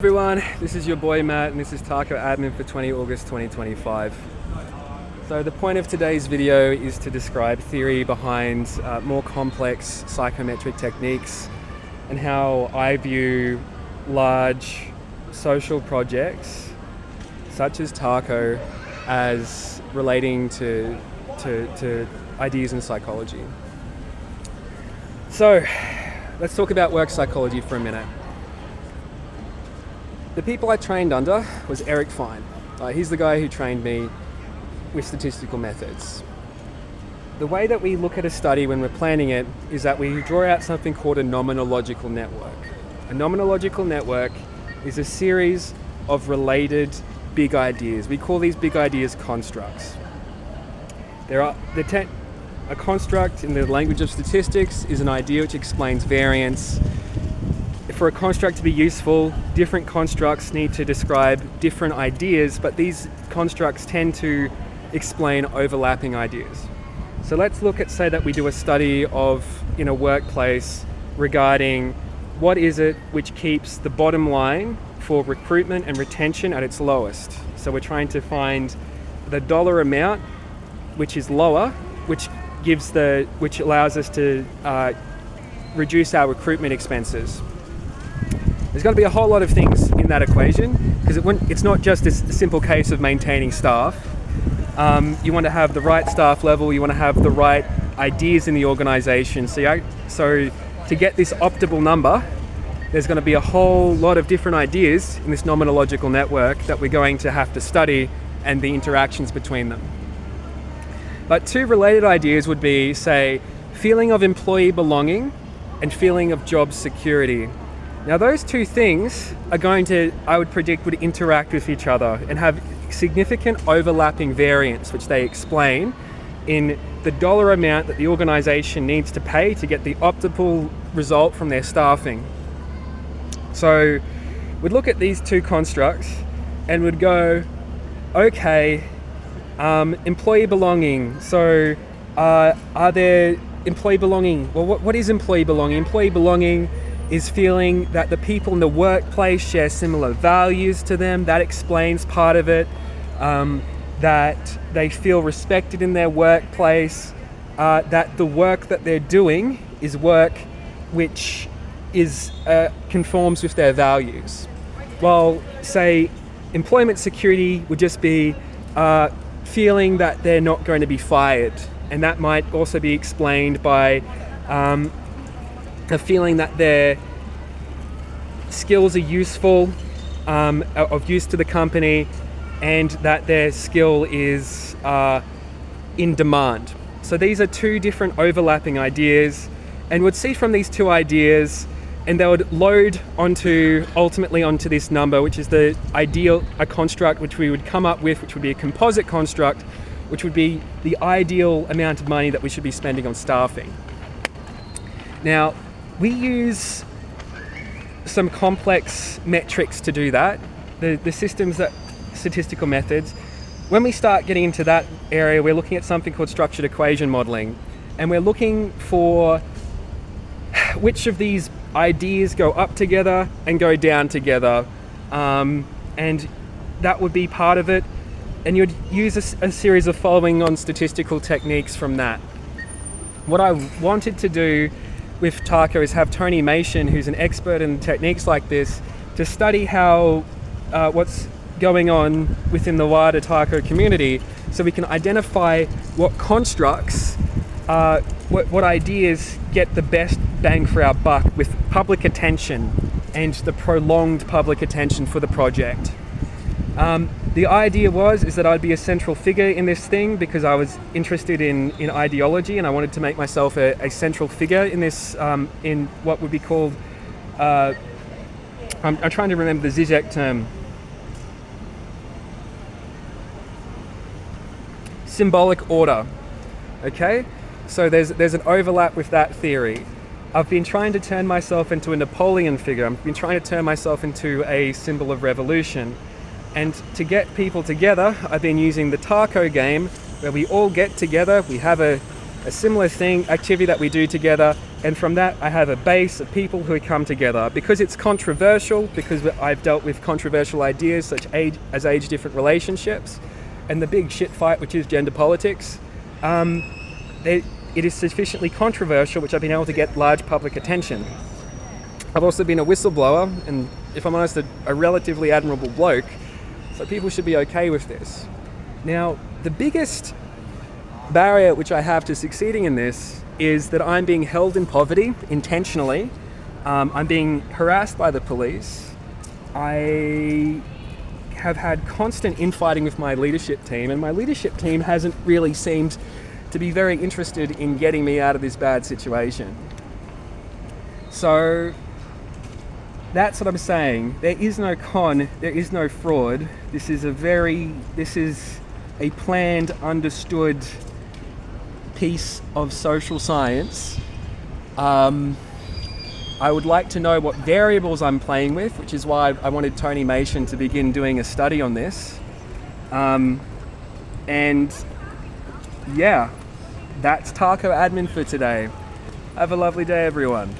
Everyone, this is your boy Matt and this is Tac0 admin for 20 August 2025. So the point of today's video is to describe theory behind more complex psychometric techniques and how I view large social projects such as Tac0 as relating to ideas in psychology. So let's talk about work psychology for a minute. The people I trained under was Eric Fine. He's the guy who trained me with statistical methods. The way that we look at a study when we're planning it is that we draw out something called a nomanalogical network. A nomanalogical network is a series of related big ideas. We call these big ideas constructs. A construct in the language of statistics is an idea which explains variance. For a construct to be useful, different constructs need to describe different ideas, but these constructs tend to explain overlapping ideas. So let's look at, say that we do a study in a workplace regarding what is it which keeps the bottom line for recruitment and retention at its lowest. So we're trying to find the dollar amount which is lower, which allows us to reduce our recruitment expenses. There's got to be a whole lot of things in that equation because it's not just a simple case of maintaining staff. You want to have the right staff level, you want to have the right ideas in the organization. So to get this optimal number, there's going to be a whole lot of different ideas in this nomanalogical network that we're going to have to study and the interactions between them. But two related ideas would be, say, feeling of employee belonging and feeling of job security. Now those two things are I would predict, would interact with each other and have significant overlapping variance, which they explain in the dollar amount that the organization needs to pay to get the optimal result from their staffing. So we'd look at these two constructs and would go, okay, employee belonging. So are there employee belonging? Well, what is employee belonging? Employee belonging is feeling that the people in the workplace share similar values to them. That explains part of it. That they feel respected in their workplace. That the work that they're doing is work which conforms with their values. While, say, employment security would just be feeling that they're not going to be fired. And that might also be explained by a feeling that their skills are useful, of use to the company, and that their skill is in demand. So these are two different overlapping ideas, and we'd see from these two ideas, and they would load ultimately onto this number, which is a construct which we would come up with, which would be a composite construct, which would be the ideal amount of money that we should be spending on staffing. Now, we use some complex metrics to do that. The statistical methods. When we start getting into that area, we're looking at something called structured equation modeling. And we're looking for which of these ideas go up together and go down together. And that would be part of it. And you'd use a series of following on statistical techniques from that. What I wanted to do with Tac0 is have Tony Machin, who's an expert in techniques like this, to study how what's going on within the wider Tac0 community, so we can identify what constructs, what ideas get the best bang for our buck with public attention and the prolonged public attention for the project. The idea is that I'd be a central figure in this thing because I was interested in ideology, and I wanted to make myself a central figure in this, in what would be called, I'm trying to remember the Zizek term, symbolic order. Okay, so there's an overlap with that theory. I've been trying to turn myself into a Napoleon figure. I've been trying to turn myself into a symbol of revolution. And to get people together, I've been using the Tac0 game, where we all get together, we have a a similar activity that we do together, and from that I have a base of people who come together. Because it's controversial, because I've dealt with controversial ideas such as age-different relationships, and the big shit fight which is gender politics, it is sufficiently controversial which I've been able to get large public attention. I've also been a whistleblower, and if I'm honest, a relatively admirable bloke, so people should be okay with this. Now, the biggest barrier which I have to succeeding in this is that I'm being held in poverty intentionally. I'm being harassed by the police. I have had constant infighting with my leadership team, and my leadership team hasn't really seemed to be very interested in getting me out of this bad situation. So that's what I'm saying. There is no con, there is no fraud. This is a planned, understood piece of social science. I would like to know what variables I'm playing with, which is why I wanted Tony Machin to begin doing a study on this. And yeah, that's Tac0 admin for today. Have a lovely day, everyone.